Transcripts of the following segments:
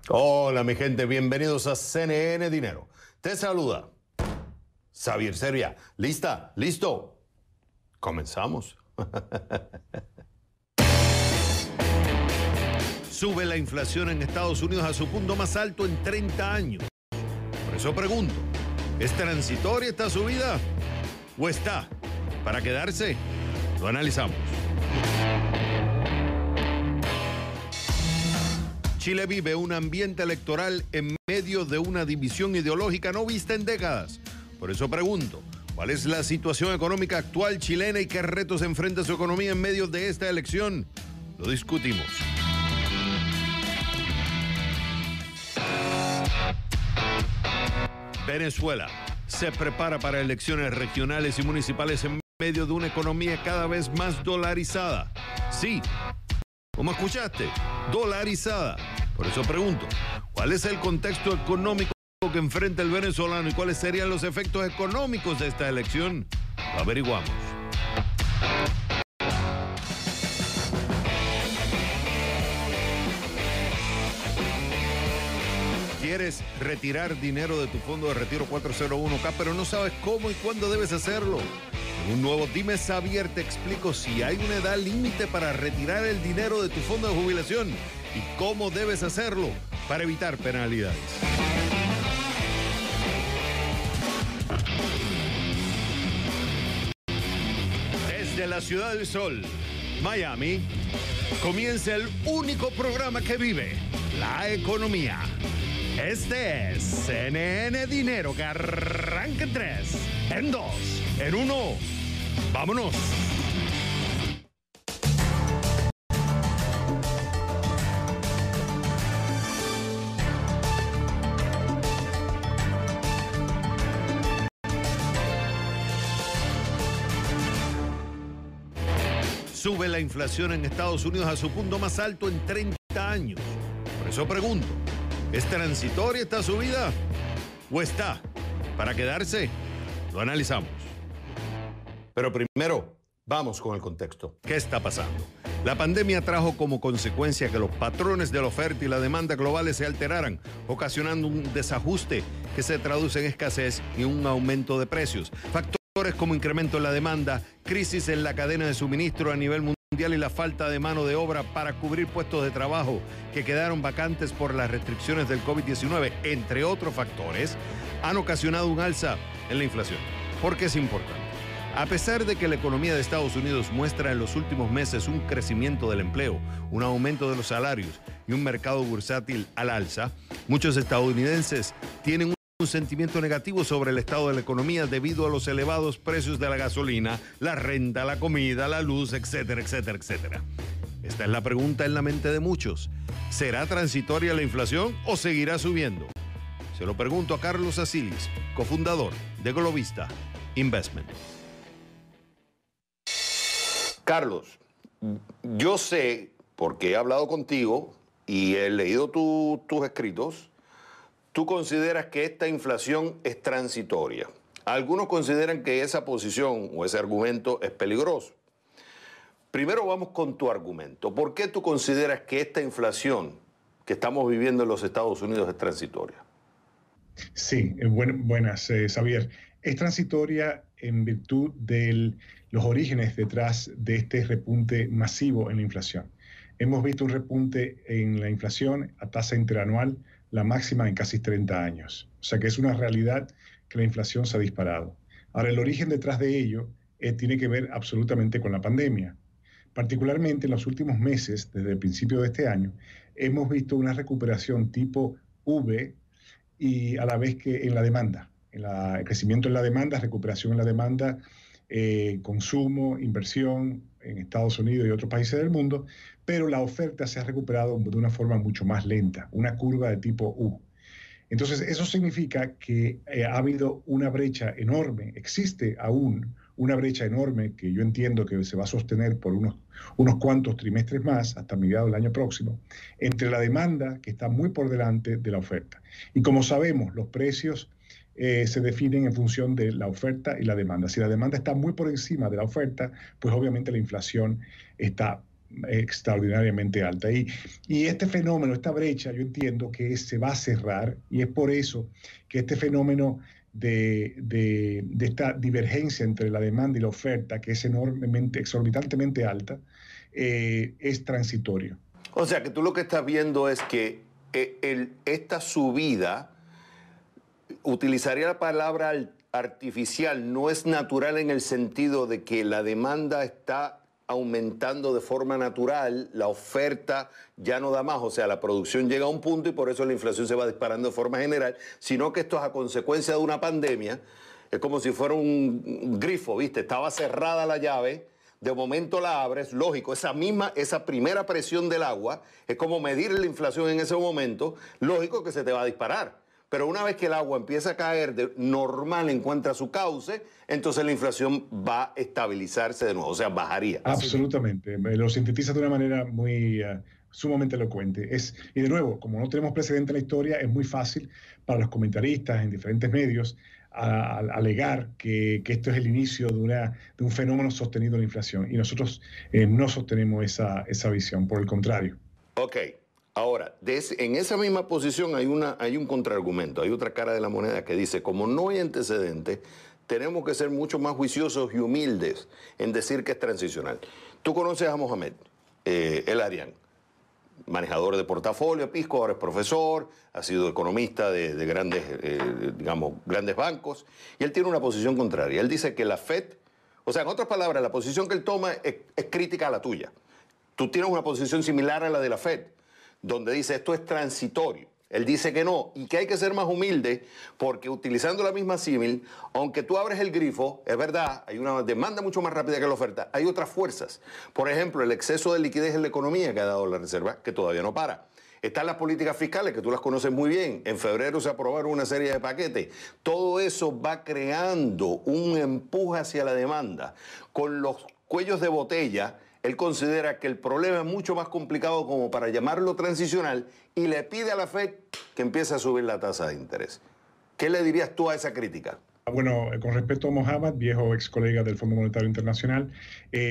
Hola mi gente, bienvenidos a CNN Dinero. Te saluda Xavier Seria. ¿Lista? ¿Listo? Comenzamos. Sube la inflación en Estados Unidos a su punto más alto en 30 años. Por eso pregunto, ¿es transitoria esta subida o está para quedarse? Lo analizamos. Chile vive un ambiente electoral en medio de una división ideológica no vista en décadas. Por eso pregunto, ¿cuál es la situación económica actual chilena y qué retos enfrenta su economía en medio de esta elección? Lo discutimos. Venezuela se prepara para elecciones regionales y municipales en medio de una economía cada vez más dolarizada. Sí, como escuchaste, dolarizada. Por eso pregunto, ¿cuál es el contexto económico que enfrenta el venezolano y cuáles serían los efectos económicos de esta elección? Lo averiguamos. ¿Quieres retirar dinero de tu fondo de retiro 401k, pero no sabes cómo y cuándo debes hacerlo? En un nuevo Dime Xavier te explico si hay una edad límite para retirar el dinero de tu fondo de jubilación y cómo debes hacerlo para evitar penalidades. Desde la Ciudad del Sol, Miami, comienza el único programa que vive la economía. Este es CNN Dinero, que arranca en 3, en 2, en 1. ¡Vámonos! Sube la inflación en Estados Unidos a su punto más alto en 30 años. Por eso pregunto, ¿es transitoria esta subida o está para quedarse? Lo analizamos. Pero primero, vamos con el contexto. ¿Qué está pasando? La pandemia trajo como consecuencia que los patrones de la oferta y la demanda globales se alteraran, ocasionando un desajuste que se traduce en escasez y un aumento de precios. Factores como incremento en la demanda, crisis en la cadena de suministro a nivel mundial y la falta de mano de obra para cubrir puestos de trabajo que quedaron vacantes por las restricciones del COVID-19, entre otros factores, han ocasionado un alza en la inflación. ¿Por qué es importante? A pesar de que la economía de Estados Unidos muestra en los últimos meses un crecimiento del empleo, un aumento de los salarios y un mercado bursátil al alza, muchos estadounidenses tienen un sentimiento negativo sobre el estado de la economía debido a los elevados precios de la gasolina, la renta, la comida, la luz, etcétera, etcétera, etcétera. Esta es la pregunta en la mente de muchos. ¿Será transitoria la inflación o seguirá subiendo? Se lo pregunto a Carlos Asilis, cofundador de Globista Investment. Carlos, yo sé, porque he hablado contigo y he leído tus escritos, tú consideras que esta inflación es transitoria. Algunos consideran que esa posición o ese argumento es peligroso. Primero vamos con tu argumento. ¿Por qué tú consideras que esta inflación que estamos viviendo en los Estados Unidos es transitoria? Sí, buenas, Xavier. Es transitoria en virtud de los orígenes detrás de este repunte masivo en la inflación. Hemos visto un repunte en la inflación a tasa interanual, la máxima en casi 30 años. O sea que es una realidad que la inflación se ha disparado. Ahora, el origen detrás de ello tiene que ver absolutamente con la pandemia. Particularmente en los últimos meses, desde el principio de este año, hemos visto una recuperación tipo V y a la vez que en la demanda, el crecimiento en la demanda, recuperación en la demanda, consumo, inversión en Estados Unidos y otros países del mundo, pero la oferta se ha recuperado de una forma mucho más lenta, una curva de tipo U. Entonces, eso significa que ha habido una brecha enorme, existe aún una brecha enorme que yo entiendo que se va a sostener por unos cuantos trimestres más, hasta mediados del año próximo, entre la demanda, que está muy por delante de la oferta. Y como sabemos, los precios se definen en función de la oferta y la demanda. Si la demanda está muy por encima de la oferta, pues obviamente la inflación está extraordinariamente alta. Y este fenómeno, esta brecha, yo entiendo que se va a cerrar, y es por eso que este fenómeno de esta divergencia entre la demanda y la oferta, que es enormemente, exorbitantemente alta, es transitorio. O sea que tú lo que estás viendo es que esta subida, utilizaría la palabra artificial, no es natural en el sentido de que la demanda está aumentando de forma natural, la oferta ya no da más, o sea, la producción llega a un punto y por eso la inflación se va disparando de forma general, sino que esto es a consecuencia de una pandemia, es como si fuera un grifo, ¿viste? Estaba cerrada la llave, de momento la abres, lógico, esa primera presión del agua es como medir la inflación en ese momento, lógico que se te va a disparar. Pero una vez que el agua empieza a caer de normal, encuentra su cauce, entonces la inflación va a estabilizarse de nuevo, o sea, bajaría. Absolutamente. Lo sintetiza de una manera muy sumamente elocuente. Y de nuevo, como no tenemos precedente en la historia, es muy fácil para los comentaristas en diferentes medios alegar que esto es el inicio de un fenómeno sostenido en la inflación. Y nosotros no sostenemos esa visión, por el contrario. Ok. Ahora, en esa misma posición hay un contraargumento, hay otra cara de la moneda que dice, como no hay antecedentes, tenemos que ser mucho más juiciosos y humildes en decir que es transicional. Tú conoces a Mohamed El Arian, manejador de portafolio, Pisco, ahora es profesor, ha sido economista de grandes, grandes bancos, y él tiene una posición contraria. Él dice que la Fed, o sea, en otras palabras, la posición que él toma es crítica a la tuya. Tú tienes una posición similar a la de la Fed, donde dice esto es transitorio. Él dice que no, y que hay que ser más humilde, porque utilizando la misma símil, aunque tú abres el grifo, es verdad, hay una demanda mucho más rápida que la oferta, hay otras fuerzas. Por ejemplo, el exceso de liquidez en la economía que ha dado la Reserva, que todavía no para. Están las políticas fiscales, que tú las conoces muy bien. En febrero se aprobaron una serie de paquetes. Todo eso va creando un empuje hacia la demanda. Con los cuellos de botella, él considera que el problema es mucho más complicado como para llamarlo transicional y le pide a la Fed que empiece a subir la tasa de interés. ¿Qué le dirías tú a esa crítica? Bueno, con respecto a Mohamed, viejo ex colega del Fondo Monetario Internacional,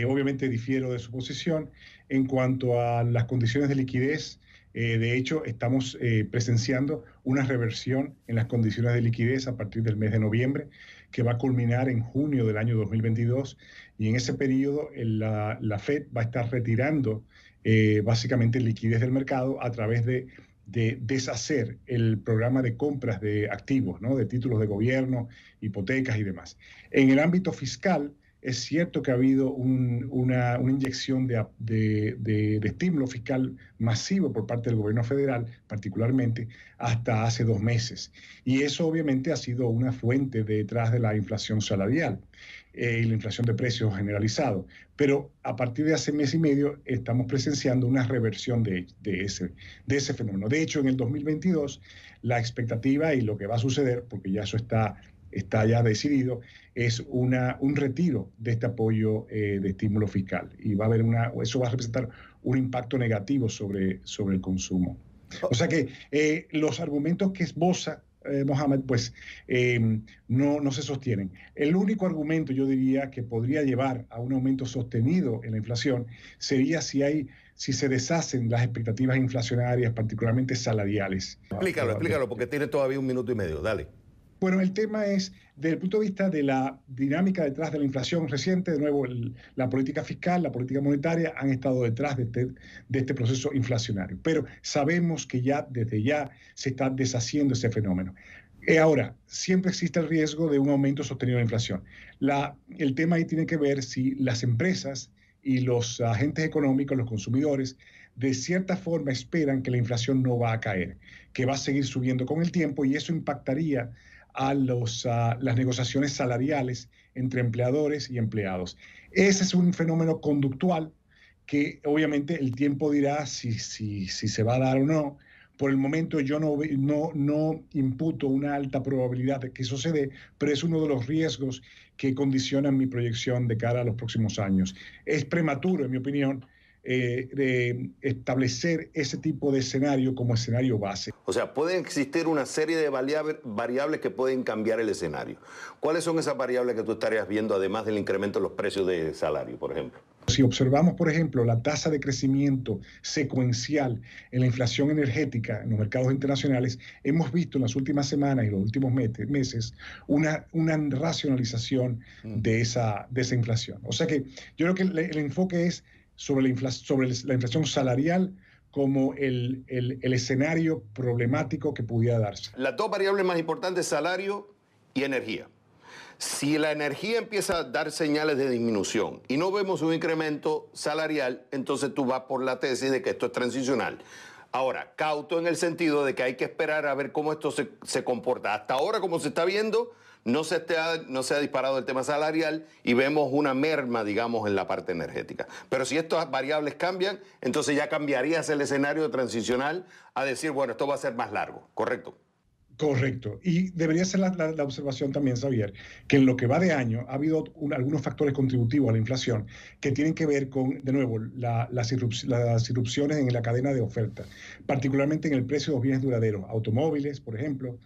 obviamente difiero de su posición en cuanto a las condiciones de liquidez. De hecho, estamos presenciando una reversión en las condiciones de liquidez a partir del mes de noviembre, que va a culminar en junio del año 2022. Y en ese periodo la Fed va a estar retirando básicamente liquidez del mercado a través de deshacer el programa de compras de activos, ¿no? De títulos de gobierno, hipotecas y demás. En el ámbito fiscal, es cierto que ha habido una inyección de estímulo fiscal masivo por parte del gobierno federal, particularmente hasta hace 2 meses. Y eso obviamente ha sido una fuente detrás de la inflación salarial y la inflación de precios generalizado. Pero a partir de hace mes y medio estamos presenciando una reversión de ese fenómeno. De hecho, en el 2022, la expectativa y lo que va a suceder, porque ya eso está ya decidido, es un retiro de este apoyo de estímulo fiscal. Y eso va a representar un impacto negativo sobre el consumo. O sea que los argumentos que esboza Mohamed, pues no se sostienen. El único argumento, yo diría, que podría llevar a un aumento sostenido en la inflación sería si se deshacen las expectativas inflacionarias, particularmente salariales. Explícalo, porque tiene todavía 1 minuto y medio. Dale. Bueno, el tema es, desde el punto de vista de la dinámica detrás de la inflación reciente, de nuevo, la política fiscal, la política monetaria han estado detrás de este proceso inflacionario. Pero sabemos que desde ya se está deshaciendo ese fenómeno. Ahora, siempre existe el riesgo de un aumento sostenido de la inflación. El tema ahí tiene que ver si las empresas y los agentes económicos, los consumidores, de cierta forma esperan que la inflación no va a caer, que va a seguir subiendo con el tiempo, y eso impactaría a las negociaciones salariales entre empleadores y empleados. Ese es un fenómeno conductual que obviamente el tiempo dirá si se va a dar o no. Por el momento yo no imputo una alta probabilidad de que eso se dé, pero es uno de los riesgos que condicionan mi proyección de cara a los próximos años. Es prematuro, en mi opinión, establecer ese tipo de escenario como escenario base. O sea, pueden existir una serie de variables que pueden cambiar el escenario. ¿Cuáles son esas variables que tú estarías viendo, además del incremento de los precios de salario, por ejemplo? Si observamos, por ejemplo, la tasa de crecimiento secuencial en la inflación energética en los mercados internacionales, hemos visto en las últimas semanas y los últimos meses una racionalización de esa inflación. O sea que yo creo que el enfoque es sobre la inflación salarial como el escenario problemático que pudiera darse. Las dos variables más importantes, salario y energía. Si la energía empieza a dar señales de disminución y no vemos un incremento salarial, entonces tú vas por la tesis de que esto es transicional. Ahora, cauto en el sentido de que hay que esperar a ver cómo esto se comporta. Hasta ahora, como se está viendo, no se ha disparado el tema salarial y vemos una merma, digamos, en la parte energética. Pero si estas variables cambian, entonces ya cambiarías el escenario transicional a decir, bueno, esto va a ser más largo, ¿correcto? Correcto. Y debería ser la observación también, Xavier, que en lo que va de año ha habido algunos factores contributivos a la inflación que tienen que ver con, de nuevo, las irrupciones en la cadena de oferta, particularmente en el precio de los bienes duraderos. Automóviles, por ejemplo,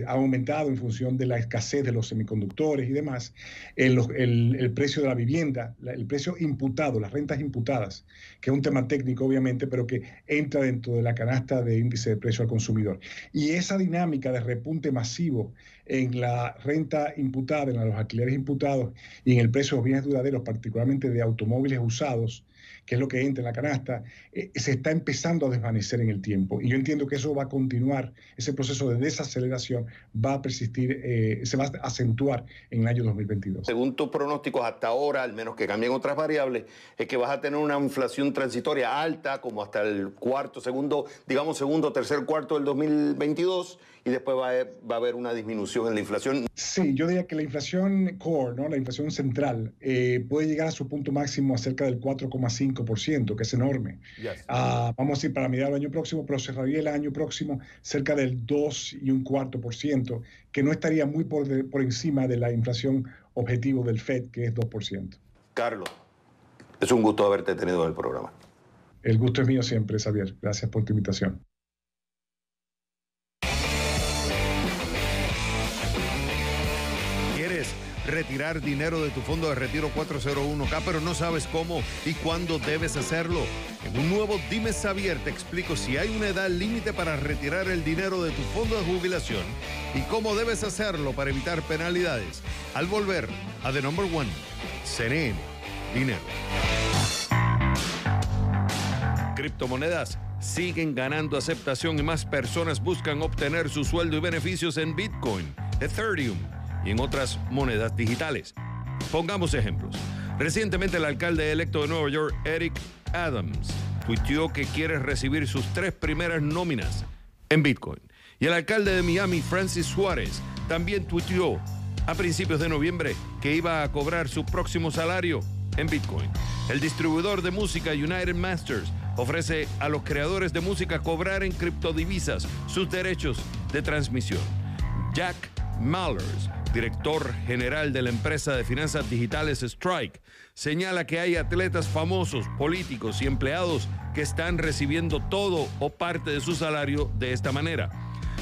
ha aumentado en función de la escasez de los semiconductores y demás. El precio de la vivienda, el precio imputado, las rentas imputadas, que es un tema técnico, obviamente, pero que entra dentro de la canasta de índice de precio al consumidor. Y esa dinámica de repunte masivo en la renta imputada, en los alquileres imputados y en el precio de los bienes duraderos, particularmente de automóviles usados, que es lo que entra en la canasta, se está empezando a desvanecer en el tiempo. Y yo entiendo que eso va a continuar, ese proceso de desaceleración va a persistir, se va a acentuar en el año 2022. Según tus pronósticos hasta ahora, al menos que cambien otras variables, es que vas a tener una inflación transitoria alta, como hasta el segundo, tercer cuarto del 2022, y después va a haber una disminución en la inflación. Sí, yo diría que la inflación core, ¿no? La inflación central, puede llegar a su punto máximo a cerca del 4,5%, que es enorme. Yes. Vamos a ir para mediados del año próximo, pero cerraría el año próximo cerca del 2,25%, que no estaría muy por encima de la inflación objetivo del FED, que es 2%. Carlos, es un gusto haberte tenido en el programa. El gusto es mío siempre, Xavier. Gracias por tu invitación. Retirar dinero de tu fondo de retiro 401k, pero no sabes cómo y cuándo debes hacerlo. En un nuevo Dime Xavier te explico si hay una edad límite para retirar el dinero de tu fondo de jubilación y cómo debes hacerlo para evitar penalidades. Al volver a The Number One, CNN Dinero. Criptomonedas siguen ganando aceptación y más personas buscan obtener su sueldo y beneficios en Bitcoin, Ethereum y en otras monedas digitales. Pongamos ejemplos. Recientemente el alcalde electo de Nueva York, Eric Adams, tuiteó que quiere recibir sus 3 primeras nóminas en Bitcoin. Y el alcalde de Miami, Francis Suárez, también tuiteó a principios de noviembre que iba a cobrar su próximo salario en Bitcoin. El distribuidor de música United Masters ofrece a los creadores de música cobrar en criptodivisas sus derechos de transmisión. Jack Mallers, director general de la empresa de finanzas digitales Strike, señala que hay atletas famosos, políticos y empleados que están recibiendo todo o parte de su salario de esta manera.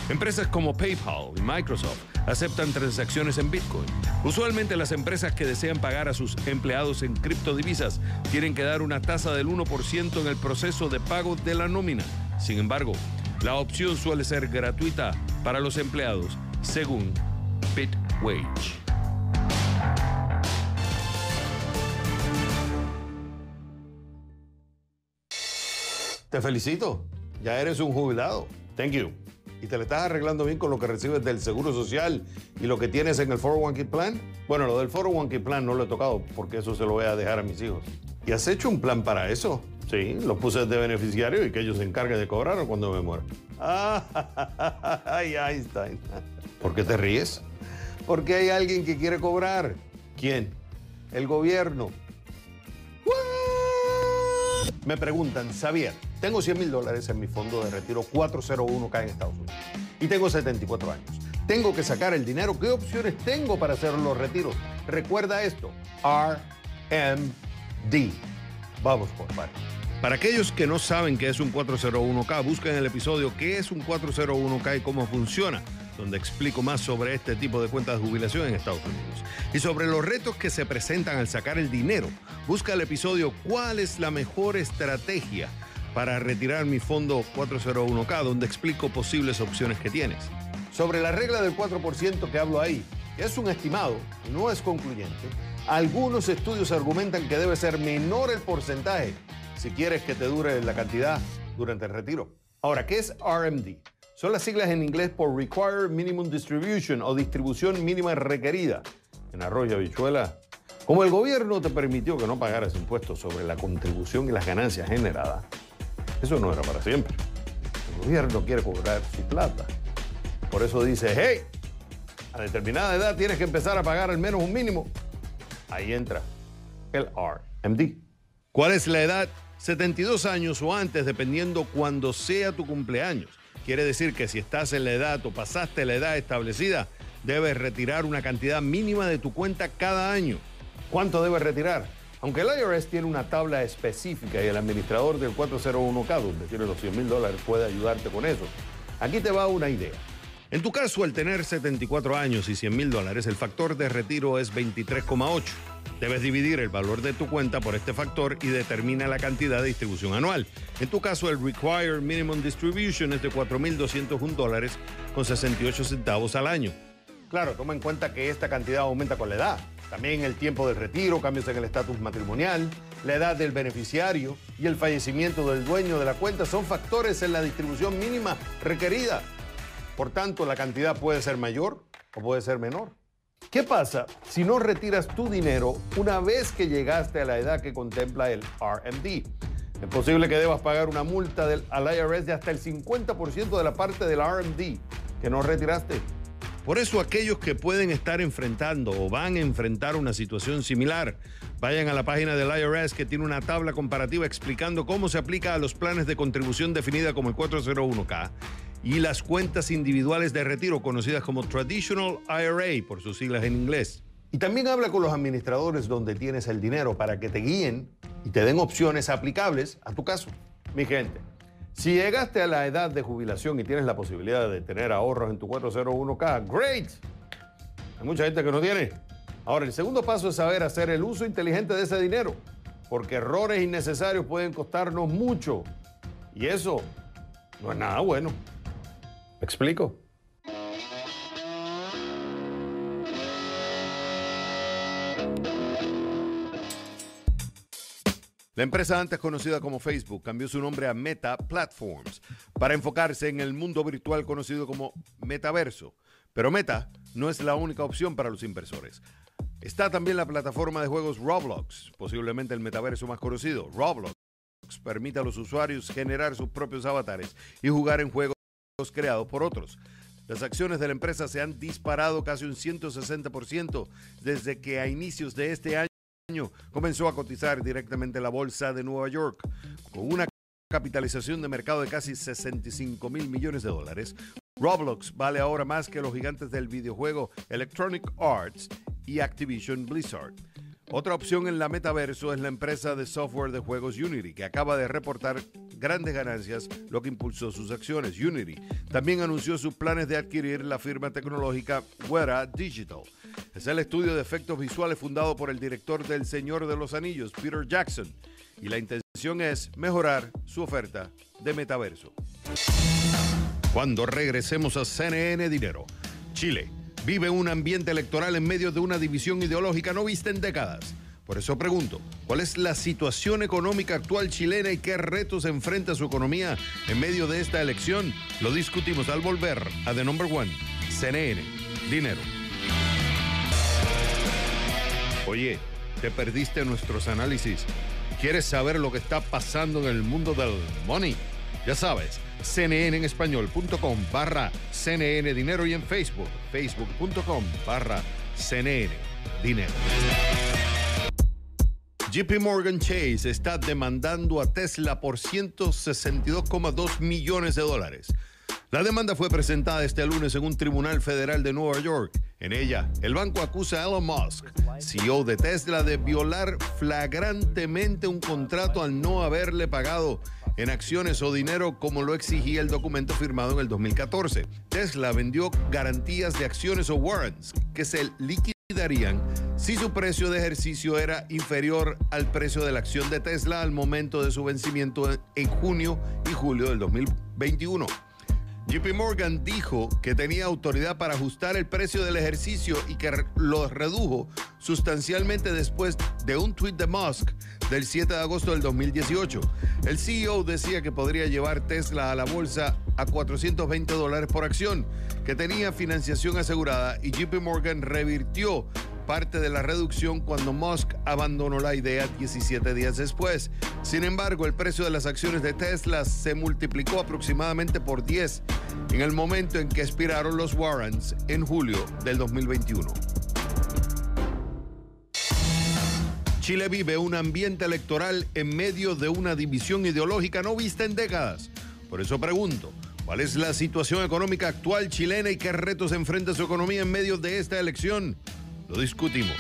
Empresas como PayPal y Microsoft aceptan transacciones en Bitcoin. Usualmente las empresas que desean pagar a sus empleados en criptodivisas tienen que dar una tasa del 1% en el proceso de pago de la nómina. Sin embargo, la opción suele ser gratuita para los empleados, según BitWage. Te felicito, ya eres un jubilado. Thank you. ¿Y te le estás arreglando bien con lo que recibes del Seguro Social y lo que tienes en el 401k Plan? Bueno, lo del 401k Plan no lo he tocado porque eso se lo voy a dejar a mis hijos. ¿Y has hecho un plan para eso? Sí, lo puse de beneficiario y que ellos se encarguen de cobrar cuando me muera. Ay, Einstein. ¿Por qué te ríes? Porque hay alguien que quiere cobrar. ¿Quién? El gobierno. Me preguntan, Xavier, tengo $100,000 en mi fondo de retiro 401k en Estados Unidos y tengo 74 años. Tengo que sacar el dinero. ¿Qué opciones tengo para hacer los retiros? Recuerda esto, RMD. Vamos por partes. Para aquellos que no saben qué es un 401k, busquen el episodio ¿Qué es un 401k y cómo funciona?, donde explico más sobre este tipo de cuentas de jubilación en Estados Unidos. Y sobre los retos que se presentan al sacar el dinero, busca el episodio ¿Cuál es la mejor estrategia para retirar mi fondo 401k?, donde explico posibles opciones que tienes. Sobre la regla del 4% que hablo ahí, que es un estimado, no es concluyente, algunos estudios argumentan que debe ser menor el porcentaje si quieres que te dure la cantidad durante el retiro. Ahora, ¿qué es RMD? Son las siglas en inglés por Required Minimum Distribution o distribución mínima requerida. En arroz y habichuela, como el gobierno te permitió que no pagaras impuestos sobre la contribución y las ganancias generadas, eso no era para siempre. El gobierno quiere cobrar su plata. Por eso dice, hey, a determinada edad tienes que empezar a pagar al menos un mínimo. Ahí entra el RMD. ¿Cuál es la edad? 72 años o antes, dependiendo cuando sea tu cumpleaños. Quiere decir que si estás en la edad o pasaste la edad establecida, debes retirar una cantidad mínima de tu cuenta cada año. ¿Cuánto debes retirar? Aunque el IRS tiene una tabla específica y el administrador del 401k, donde tiene los $100,000, puede ayudarte con eso, aquí te va una idea. En tu caso, al tener 74 años y $100,000, el factor de retiro es 23,8. Debes dividir el valor de tu cuenta por este factor y determina la cantidad de distribución anual. En tu caso, el Required Minimum Distribution es de $4,201.68 al año. Claro, toma en cuenta que esta cantidad aumenta con la edad. También el tiempo del retiro, cambios en el estatus matrimonial, la edad del beneficiario y el fallecimiento del dueño de la cuenta son factores en la distribución mínima requerida. Por tanto, la cantidad puede ser mayor o puede ser menor. ¿Qué pasa si no retiras tu dinero una vez que llegaste a la edad que contempla el RMD? Es posible que debas pagar una multa al IRS de hasta el 50% de la parte del RMD que no retiraste. Por eso aquellos que pueden estar enfrentando o van a enfrentar una situación similar, vayan a la página del IRS que tiene una tabla comparativa explicando cómo se aplica a los planes de contribución definida como el 401k y las cuentas individuales de retiro conocidas como Traditional IRA por sus siglas en inglés. Y también habla con los administradores donde tienes el dinero para que te guíen y te den opciones aplicables a tu caso. Mi gente, si llegaste a la edad de jubilación y tienes la posibilidad de tener ahorros en tu 401k, ¡great! Hay mucha gente que no tiene. Ahora, el segundo paso es saber hacer el uso inteligente de ese dinero, porque errores innecesarios pueden costarnos mucho. Y eso no es nada bueno. ¿Me explico? La empresa antes conocida como Facebook cambió su nombre a Meta Platforms para enfocarse en el mundo virtual conocido como metaverso. Pero Meta no es la única opción para los inversores. Está también la plataforma de juegos Roblox, posiblemente el metaverso más conocido. Roblox permite a los usuarios generar sus propios avatares y jugar en juegos creados por otros. Las acciones de la empresa se han disparado casi un 160% desde que a inicios de este año comenzó a cotizar directamente en la bolsa de Nueva York. Con una capitalización de mercado de casi $65 mil millones. Roblox vale ahora más que los gigantes del videojuego Electronic Arts y Activision Blizzard. Otra opción en la metaverso es la empresa de software de juegos Unity, que acaba de reportar grandes ganancias, lo que impulsó sus acciones. Unity también anunció sus planes de adquirir la firma tecnológica Weta Digital. Es el estudio de efectos visuales fundado por el director del Señor de los Anillos, Peter Jackson, y la intención es mejorar su oferta de metaverso. Cuando regresemos a CNN Dinero, Chile vive un ambiente electoral en medio de una división ideológica no vista en décadas. Por eso pregunto, ¿cuál es la situación económica actual chilena y qué retos enfrenta su economía en medio de esta elección? Lo discutimos al volver a The Number One, CNN Dinero. Oye, ¿te perdiste nuestros análisis? ¿Quieres saber lo que está pasando en el mundo del money? Ya sabes, cnnenespañol.com/CNN Dinero y en Facebook, facebook.com/CNN Dinero. JP Morgan Chase está demandando a Tesla por $162,2 millones. La demanda fue presentada este lunes en un tribunal federal de Nueva York. En ella, el banco acusa a Elon Musk, CEO de Tesla, de violar flagrantemente un contrato al no haberle pagado en acciones o dinero como lo exigía el documento firmado en el 2014. Tesla vendió garantías de acciones o warrants que se liquidarían si su precio de ejercicio era inferior al precio de la acción de Tesla al momento de su vencimiento en junio y julio del 2021. JP Morgan dijo que tenía autoridad para ajustar el precio del ejercicio y que lo redujo sustancialmente después de un tuit de Musk del 7 de agosto del 2018. El CEO decía que podría llevar Tesla a la bolsa a $420 por acción, que tenía financiación asegurada, y JP Morgan revirtió parte de la reducción cuando Musk abandonó la idea 17 días después. Sin embargo, el precio de las acciones de Tesla se multiplicó aproximadamente por 10 en el momento en que expiraron los warrants en julio del 2021. Chile vive un ambiente electoral en medio de una división ideológica no vista en décadas. Por eso pregunto, ¿cuál es la situación económica actual chilena y qué retos enfrenta su economía en medio de esta elección? Lo discutimos.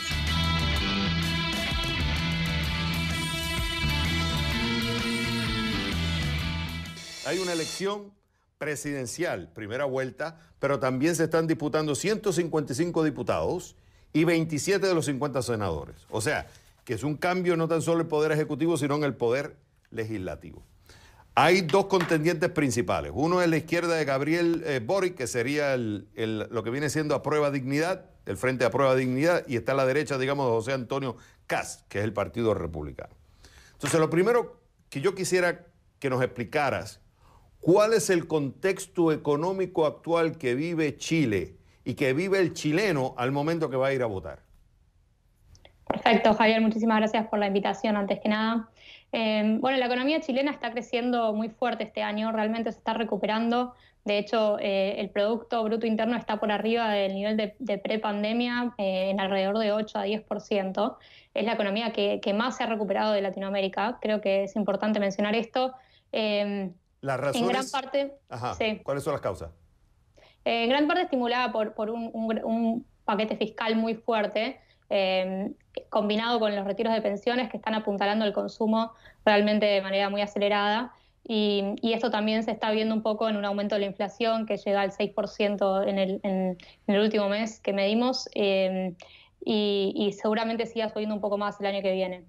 Hay una elección presidencial, primera vuelta, pero también se están disputando 155 diputados y 27 de los 50 senadores. O sea, que es un cambio no tan solo en el poder ejecutivo, sino en el poder legislativo. Hay dos contendientes principales. Uno es la izquierda de Gabriel Boric, que sería lo que viene siendo Aprueba Dignidad, el Frente Aprueba Dignidad, y está a la derecha, digamos, de José Antonio Kast, que es el Partido Republicano. Entonces, lo primero que yo quisiera que nos explicaras, ¿cuál es el contexto económico actual que vive Chile y que vive el chileno al momento que va a ir a votar? Perfecto, Javier, muchísimas gracias por la invitación, antes que nada. Bueno, la economía chilena está creciendo muy fuerte este año, realmente se está recuperando. De hecho, el Producto Bruto Interno está por arriba del nivel de prepandemia, en alrededor de 8 a 10%. Es la economía que más se ha recuperado de Latinoamérica. Creo que es importante mencionar esto. Las razones, en gran parte, ajá, sí. ¿Cuáles son las causas? En gran parte estimulada por un paquete fiscal muy fuerte, combinado con los retiros de pensiones que están apuntalando el consumo realmente de manera muy acelerada. Y esto también se está viendo un poco en un aumento de la inflación que llega al 6% en el último mes que medimos, y seguramente siga subiendo un poco más el año que viene.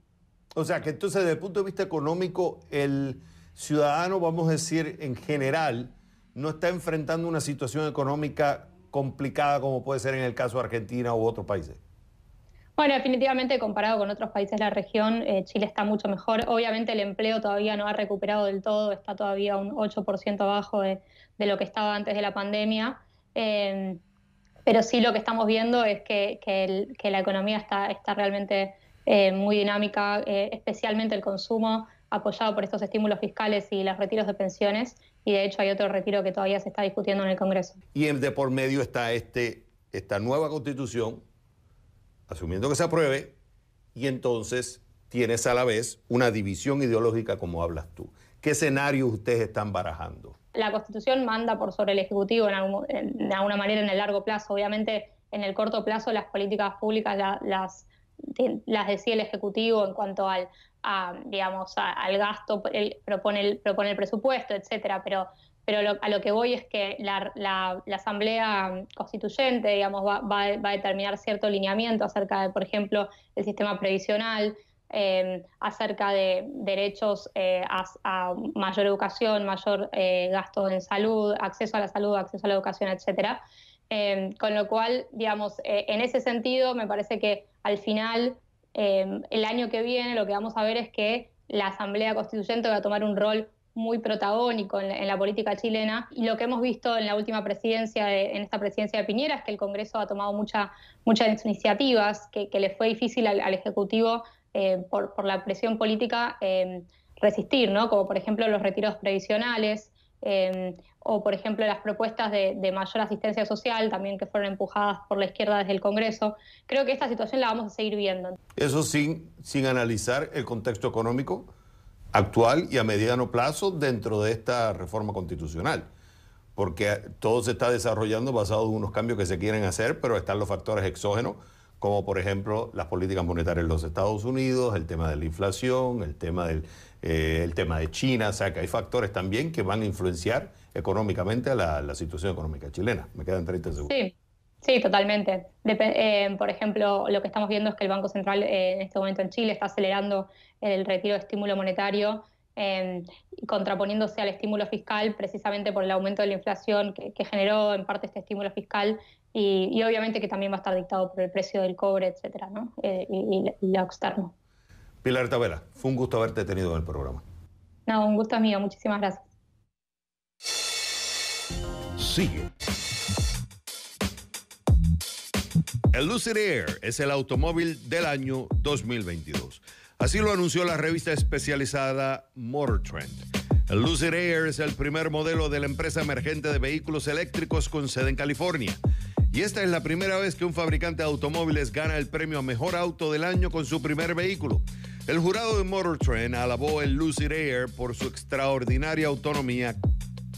O sea, que entonces desde el punto de vista económico, el ciudadano, vamos a decir, en general, no está enfrentando una situación económica complicada como puede ser en el caso de Argentina u otros países. Bueno, definitivamente comparado con otros países de la región, Chile está mucho mejor. Obviamente el empleo todavía no ha recuperado del todo, está todavía un 8% abajo de lo que estaba antes de la pandemia. Pero sí lo que estamos viendo es que la economía está realmente muy dinámica, especialmente el consumo, apoyado por estos estímulos fiscales y los retiros de pensiones. Y de hecho hay otro retiro que todavía se está discutiendo en el Congreso. Y de por medio está esta nueva constitución, asumiendo que se apruebe, y entonces tienes a la vez una división ideológica como hablas tú. ¿Qué escenarios ustedes están barajando? La Constitución manda por sobre el Ejecutivo de alguna manera en el largo plazo. Obviamente, en el corto plazo, las políticas públicas las decide el Ejecutivo en cuanto al gasto, propone el presupuesto, etcétera. Pero a lo que voy es que la Asamblea Constituyente, digamos, va a determinar cierto lineamiento acerca de, por ejemplo, el sistema previsional, acerca de derechos a mayor educación, mayor gasto en salud, acceso a la salud, acceso a la educación, etcétera. Con lo cual, digamos, en ese sentido, me parece que al final, el año que viene, lo que vamos a ver es que la Asamblea Constituyente va a tomar un rol muy protagónico en la política chilena, y lo que hemos visto en la última presidencia, en esta presidencia de Piñera, es que el Congreso ha tomado muchas iniciativas que le fue difícil al Ejecutivo por la presión política resistir, ¿no? Como por ejemplo los retiros previsionales, o por ejemplo las propuestas de mayor asistencia social también, que fueron empujadas por la izquierda desde el Congreso. Creo que esta situación la vamos a seguir viendo. Eso sin analizar el contexto económico actual y a mediano plazo dentro de esta reforma constitucional. porque todo se está desarrollando basado en unos cambios que se quieren hacer, pero están los factores exógenos, como por ejemplo las políticas monetarias en los Estados Unidos, el tema de la inflación, el tema de China, o sea que hay factores también que van a influenciar económicamente a la situación económica chilena. Me quedan 30 segundos. Sí, sí, totalmente. Por ejemplo, lo que estamos viendo es que el Banco Central en este momento en Chile está acelerando el retiro de estímulo monetario, contraponiéndose al estímulo fiscal precisamente por el aumento de la inflación que generó en parte este estímulo fiscal y obviamente que también va a estar dictado por el precio del cobre, etcétera, ¿no? Y lo externo. Pilar Tavera, fue un gusto haberte tenido en el programa. No, un gusto es mío, muchísimas gracias. Sigue. El Lucid Air es el automóvil del año 2022. Así lo anunció la revista especializada Motor Trend. El Lucid Air es el primer modelo de la empresa emergente de vehículos eléctricos con sede en California. Y esta es la primera vez que un fabricante de automóviles gana el premio a Mejor Auto del Año con su primer vehículo. El jurado de Motor Trend alabó el Lucid Air por su extraordinaria autonomía,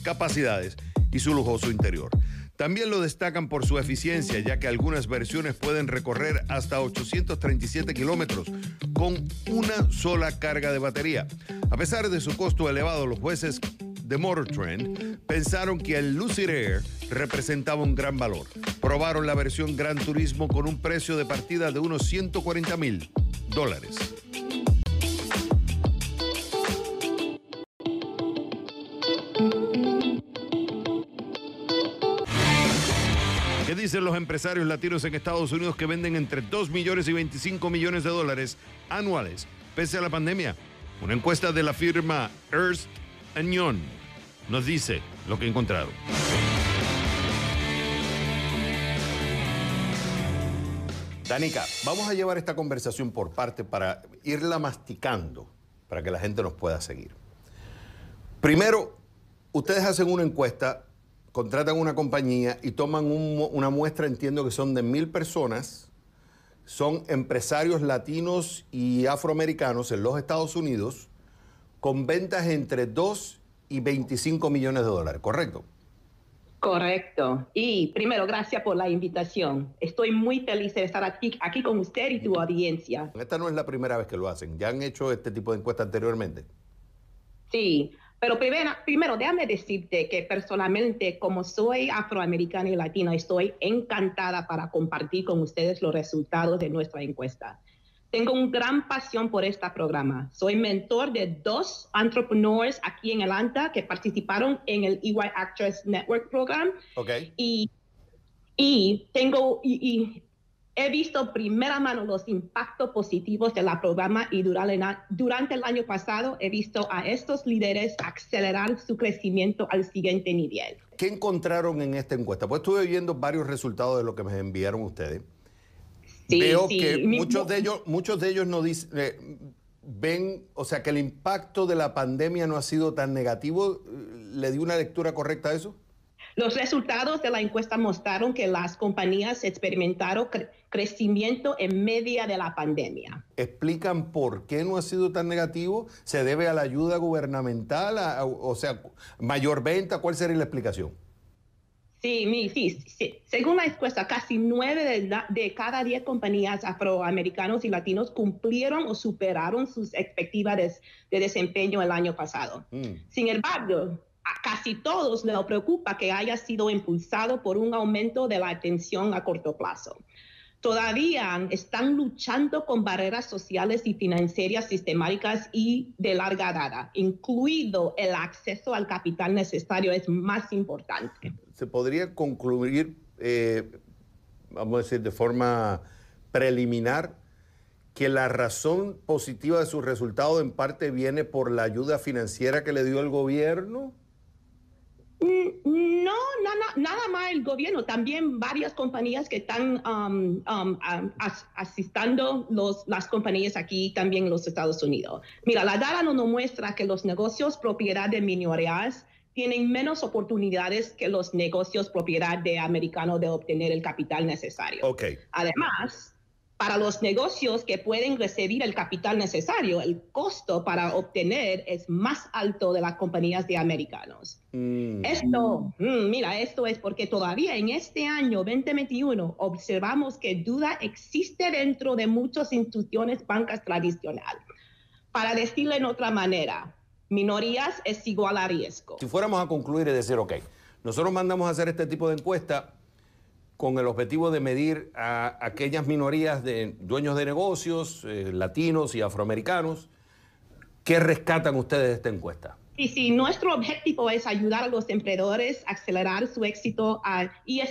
capacidades y su lujoso interior. También lo destacan por su eficiencia, ya que algunas versiones pueden recorrer hasta 837 kilómetros con una sola carga de batería. A pesar de su costo elevado, los jueces de Motor Trend pensaron que el Lucid Air representaba un gran valor. Probaron la versión Gran Turismo con un precio de partida de unos $140,000. ¿Qué dicen los empresarios latinos en Estados Unidos que venden entre 2 millones y 25 millones de dólares anuales pese a la pandemia? Una encuesta de la firma Ernst & Young nos dice lo que encontraron. Danica, vamos a llevar esta conversación por parte para irla masticando, para que la gente nos pueda seguir. Primero, ustedes hacen una encuesta, contratan una compañía y toman una muestra, entiendo que son de 1,000 personas, son empresarios latinos y afroamericanos en los Estados Unidos, con ventas entre 2 y 25 millones de dólares, ¿correcto? Correcto. Y primero, gracias por la invitación. Estoy muy feliz de estar aquí con usted y tu audiencia. Esta no es la primera vez que lo hacen. ¿Ya han hecho este tipo de encuesta anteriormente? Sí, pero primero déjame decirte que personalmente, como soy afroamericana y latina, estoy encantada para compartir con ustedes los resultados de nuestra encuesta. Tengo una gran pasión por este programa. Soy mentor de 2 entrepreneurs aquí en Atlanta que participaron en el EY Actress Network Program. Okay. Y he visto primera mano los impactos positivos del programa y durante el año pasado he visto a estos líderes acelerar su crecimiento al siguiente nivel. ¿Qué encontraron en esta encuesta? Pues estuve viendo varios resultados de lo que me enviaron ustedes. Sí, veo que muchos de ellos no ven, o sea, que el impacto de la pandemia no ha sido tan negativo. ¿Le di una lectura correcta a eso? Los resultados de la encuesta mostraron que las compañías experimentaron crecimiento en medio de la pandemia. ¿Explican por qué no ha sido tan negativo? ¿Se debe a la ayuda gubernamental? O sea, mayor venta. ¿Cuál sería la explicación? Sí. Según la encuesta, casi 9 de cada 10 compañías afroamericanos y latinos cumplieron o superaron sus expectativas de desempeño el año pasado. Sin embargo, a casi todos les preocupa que haya sido impulsado por un aumento de la atención a corto plazo. Todavía están luchando con barreras sociales y financieras sistemáticas y de larga data, incluido el acceso al capital necesario es más importante. ¿Se podría concluir, vamos a decir de forma preliminar, que la razón positiva de su resultado en parte viene por la ayuda financiera que le dio el gobierno? No, nada más el gobierno, también varias compañías que están asistiendo las compañías aquí también en los Estados Unidos. Mira, la data nos muestra que los negocios propiedad de minorías tienen menos oportunidades que los negocios propiedad de americanos de obtener el capital necesario. Okay. Además, Para los negocios que pueden recibir el capital necesario, el costo para obtener es más alto de las compañías de americanos. Esto es porque todavía en este año 2021 observamos que duda existe dentro de muchas instituciones bancas tradicionales. Para decirlo en otra manera, minorías es igual a riesgo. Si fuéramos a concluir y decir, ok, nosotros mandamos a hacer este tipo de encuesta con el objetivo de medir a aquellas minorías de dueños de negocios, latinos y afroamericanos. ¿Qué rescatan ustedes de esta encuesta? Sí, nuestro objetivo es ayudar a los emprendedores a acelerar su éxito y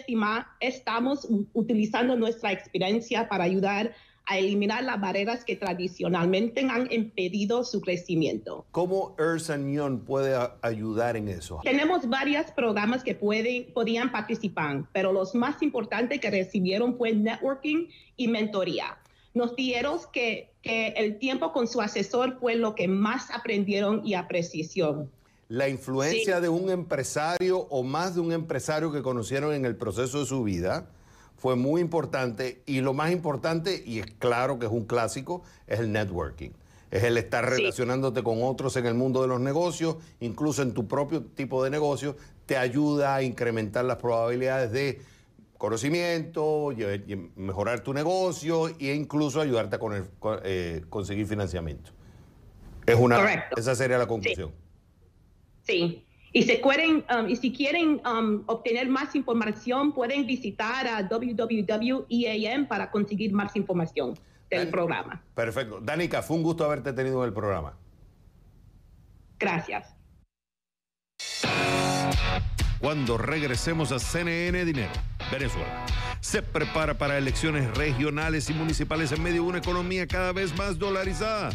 estamos utilizando nuestra experiencia para ayudar a eliminar las barreras que tradicionalmente han impedido su crecimiento. ¿Cómo Ernst & Young puede ayudar en eso? Tenemos varios programas que podían participar, pero los más importantes que recibieron fue networking y mentoría. Nos dijeron que el tiempo con su asesor fue lo que más aprendieron y apreciaron. La influencia de un empresario o más de un empresario que conocieron en el proceso de su vida fue muy importante, y lo más importante, y es claro que es un clásico, es el networking. Es el estar relacionándote con otros en el mundo de los negocios, incluso en tu propio tipo de negocio, te ayuda a incrementar las probabilidades de conocimiento, mejorar tu negocio e incluso ayudarte a conseguir financiamiento. Correcto. Esa sería la conclusión. Sí. Y si quieren obtener más información, pueden visitar a www.eam para conseguir más información del programa. Perfecto. Danica, fue un gusto haberte tenido en el programa. Gracias. Cuando regresemos a CNN Dinero, Venezuela se prepara para elecciones regionales y municipales en medio de una economía cada vez más dolarizada.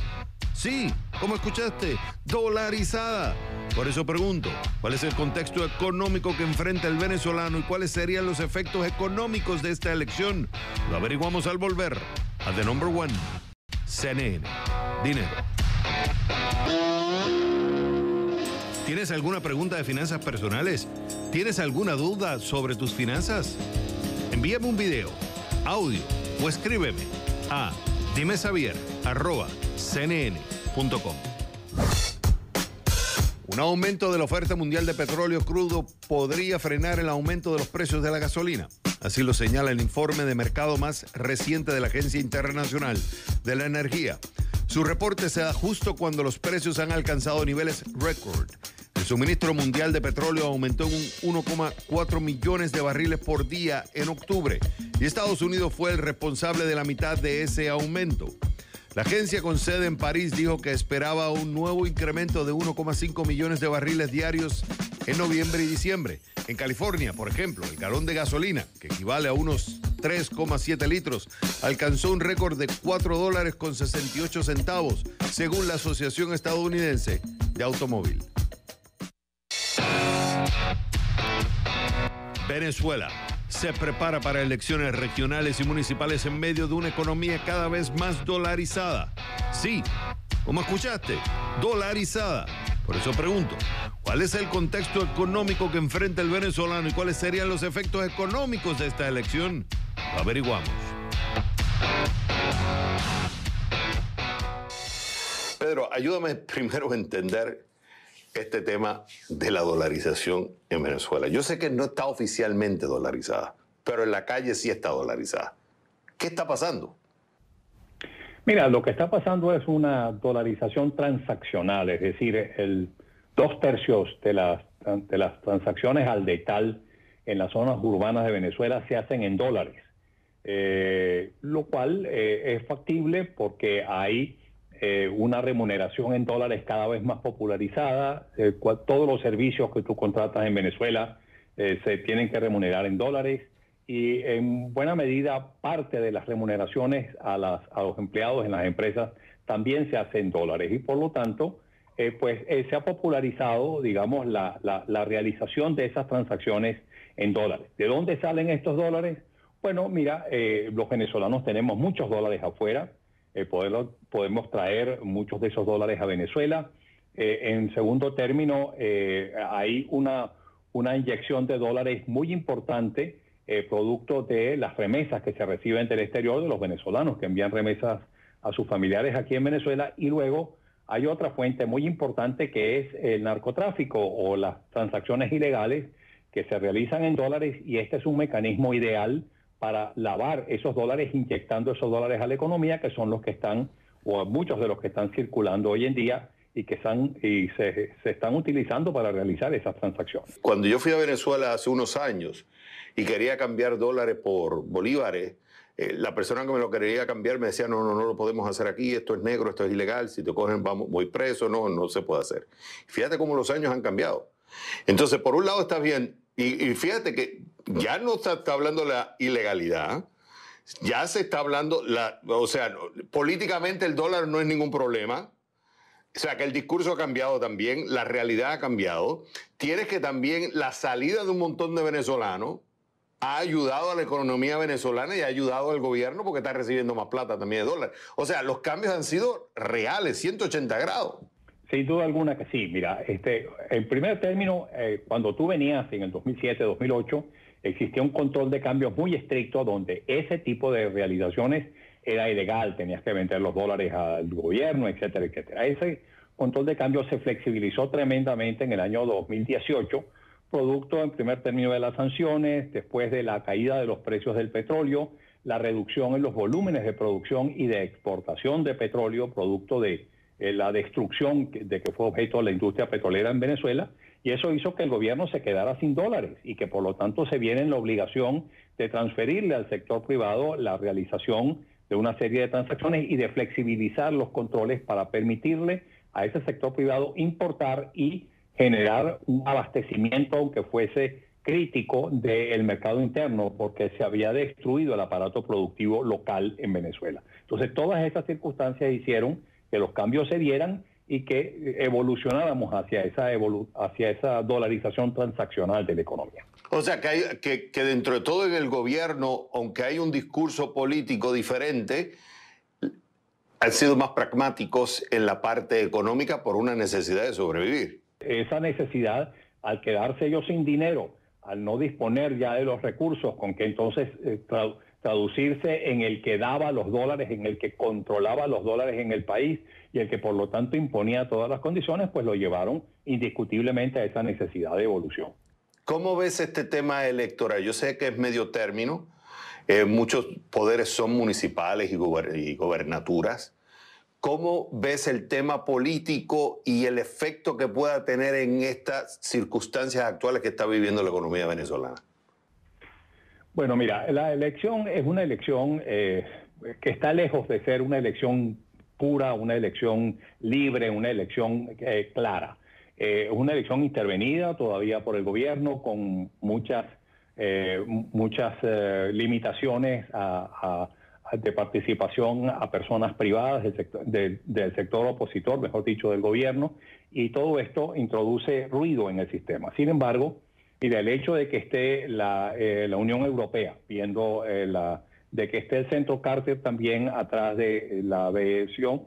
Sí, como escuchaste, dolarizada. Por eso pregunto, ¿cuál es el contexto económico que enfrenta el venezolano y cuáles serían los efectos económicos de esta elección? Lo averiguamos al volver a The Number One, CNN Dinero. ¿Tienes alguna pregunta de finanzas personales? ¿Tienes alguna duda sobre tus finanzas? Envíame un video, audio o escríbeme a dimesavier@cnn.com. Un aumento de la oferta mundial de petróleo crudo podría frenar el aumento de los precios de la gasolina. Así lo señala el informe de mercado más reciente de la Agencia Internacional de la Energía. Su reporte se da justo cuando los precios han alcanzado niveles récord. El suministro mundial de petróleo aumentó en 1,4 millones de barriles por día en octubre y Estados Unidos fue el responsable de la mitad de ese aumento. La agencia con sede en París dijo que esperaba un nuevo incremento de 1,5 millones de barriles diarios en noviembre y diciembre. En California, por ejemplo, el galón de gasolina, que equivale a unos 3,7 litros, alcanzó un récord de $4.68, según la Asociación Estadounidense de Automóvil. Venezuela se prepara para elecciones regionales y municipales en medio de una economía cada vez más dolarizada. Sí, como escuchaste, dolarizada. Por eso pregunto, ¿cuál es el contexto económico que enfrenta el venezolano y cuáles serían los efectos económicos de esta elección? Lo averiguamos. Pedro, ayúdame primero a entender este tema de la dolarización en Venezuela. Yo sé que no está oficialmente dolarizada, pero en la calle sí está dolarizada. ¿Qué está pasando? Mira, lo que está pasando es una dolarización transaccional, es decir, 2/3 de las transacciones al detalle en las zonas urbanas de Venezuela se hacen en dólares, lo cual es factible porque hay una remuneración en dólares cada vez más popularizada. Todos los servicios que tú contratas en Venezuela se tienen que remunerar en dólares y en buena medida parte de las remuneraciones a los empleados en las empresas también se hace en dólares y por lo tanto se ha popularizado, digamos, la realización de esas transacciones en dólares. ¿De dónde salen estos dólares? Bueno, mira, los venezolanos tenemos muchos dólares afuera. Podemos traer muchos de esos dólares a Venezuela. En segundo término, hay una inyección de dólares muy importante producto de las remesas que se reciben del exterior de los venezolanos que envían remesas a sus familiares aquí en Venezuela. Y luego hay otra fuente muy importante que es el narcotráfico o las transacciones ilegales que se realizan en dólares, y este es un mecanismo ideal para lavar esos dólares, inyectando esos dólares a la economía, que son los que están, o muchos de los que están circulando hoy en día y que se están utilizando para realizar esas transacciones. Cuando yo fui a Venezuela hace unos años y quería cambiar dólares por bolívares, la persona que me lo quería cambiar me decía, no lo podemos hacer aquí, esto es negro, esto es ilegal, si te cogen voy preso, no se puede hacer. Fíjate cómo los años han cambiado. Entonces, por un lado está bien, y fíjate que ya no se está hablando de la ilegalidad, ya se está hablando, o sea, políticamente el dólar no es ningún problema. O sea, que el discurso ha cambiado también, la realidad ha cambiado. Tienes que también la salida de un montón de venezolanos ha ayudado a la economía venezolana y ha ayudado al gobierno porque está recibiendo más plata también de dólares. O sea, los cambios han sido reales, 180 grados. Sin duda alguna que sí. Mira, en primer término, cuando tú venías en el 2007, 2008, existía un control de cambios muy estricto donde ese tipo de realizaciones era ilegal, tenías que vender los dólares al gobierno, etcétera, etcétera. Ese control de cambios se flexibilizó tremendamente en el año 2018, producto en primer término de las sanciones, después de la caída de los precios del petróleo, la reducción en los volúmenes de producción y de exportación de petróleo, producto de la destrucción de que fue objeto la industria petrolera en Venezuela, y eso hizo que el gobierno se quedara sin dólares y que por lo tanto se viene en la obligación de transferirle al sector privado la realización de una serie de transacciones y de flexibilizar los controles para permitirle a ese sector privado importar y generar un abastecimiento, aunque fuese crítico, del mercado interno, porque se había destruido el aparato productivo local en Venezuela. Entonces, todas estas circunstancias hicieron que los cambios se dieran y que evolucionáramos hacia esa dolarización transaccional de la economía. O sea, que dentro de todo en el gobierno, aunque hay un discurso político diferente, han sido más pragmáticos en la parte económica por una necesidad de sobrevivir. Esa necesidad, al quedarse ellos sin dinero, al no disponer ya de los recursos con que entonces traducirse en el que daba los dólares, en el que controlaba los dólares en el país y el que por lo tanto imponía todas las condiciones, pues lo llevaron indiscutiblemente a esa necesidad de evolución. ¿Cómo ves este tema electoral? Yo sé que es medio término, muchos poderes son municipales y gobernaturas. ¿Cómo ves el tema político y el efecto que pueda tener en estas circunstancias actuales que está viviendo la economía venezolana? Bueno, mira, la elección es una elección que está lejos de ser una elección pura, una elección libre, una elección clara. Es una elección intervenida todavía por el gobierno con muchas limitaciones de participación a personas privadas del sector opositor, mejor dicho, del gobierno, y todo esto introduce ruido en el sistema. Sin embargo, mira, el hecho de que esté la Unión Europea viendo de que esté el Centro Carter también atrás de la veeduría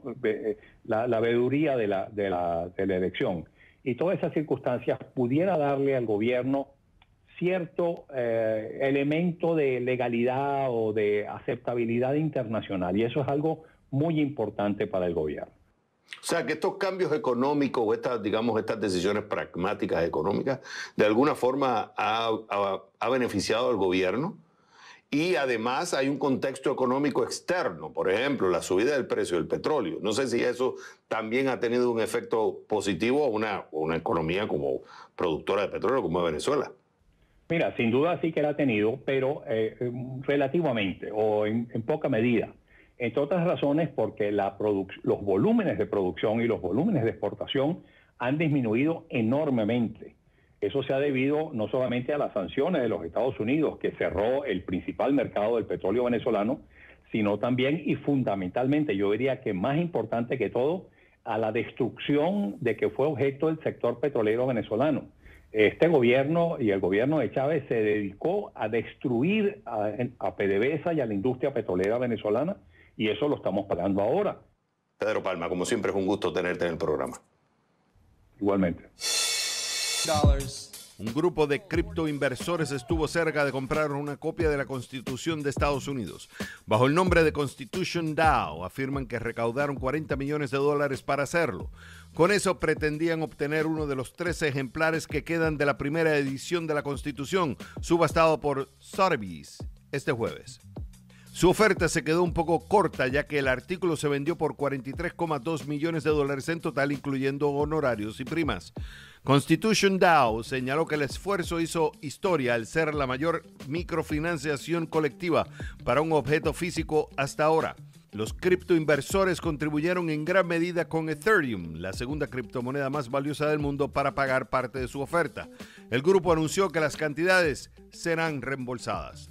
de la elección, y todas esas circunstancias pudiera darle al gobierno cierto elemento de legalidad o de aceptabilidad internacional, y eso es algo muy importante para el gobierno. O sea, que estos cambios económicos o estas decisiones pragmáticas económicas de alguna forma ha beneficiado al gobierno, y además hay un contexto económico externo, por ejemplo, la subida del precio del petróleo. No sé si eso también ha tenido un efecto positivo a una economía como productora de petróleo como Venezuela. Mira, sin duda sí que la ha tenido, pero relativamente o en poca medida. Entre otras razones porque los volúmenes de producción y los volúmenes de exportación han disminuido enormemente. Eso se ha debido no solamente a las sanciones de los Estados Unidos, que cerró el principal mercado del petróleo venezolano, sino también y fundamentalmente, yo diría que más importante que todo, a la destrucción de que fue objeto el sector petrolero venezolano. Este gobierno y el gobierno de Chávez se dedicó a destruir a PDVSA y a la industria petrolera venezolana, y eso lo estamos pagando ahora. Pedro Palma, como siempre es un gusto tenerte en el programa. Igualmente. Un grupo de criptoinversores estuvo cerca de comprar una copia de la Constitución de Estados Unidos. Bajo el nombre de Constitution DAO, afirman que recaudaron $40 millones para hacerlo. Con eso pretendían obtener uno de los 13 ejemplares que quedan de la primera edición de la Constitución, subastado por Sotheby's este jueves. Su oferta se quedó un poco corta, ya que el artículo se vendió por $43,2 millones en total, incluyendo honorarios y primas. Constitution DAO señaló que el esfuerzo hizo historia al ser la mayor microfinanciación colectiva para un objeto físico hasta ahora. Los criptoinversores contribuyeron en gran medida con Ethereum, la segunda criptomoneda más valiosa del mundo, para pagar parte de su oferta. El grupo anunció que las cantidades serán reembolsadas.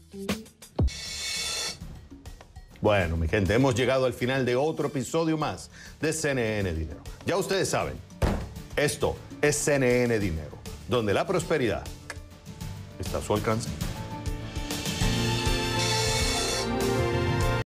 Bueno, mi gente, hemos llegado al final de otro episodio más de CNN Dinero. Ya ustedes saben, esto es CNN Dinero, donde la prosperidad está a su alcance.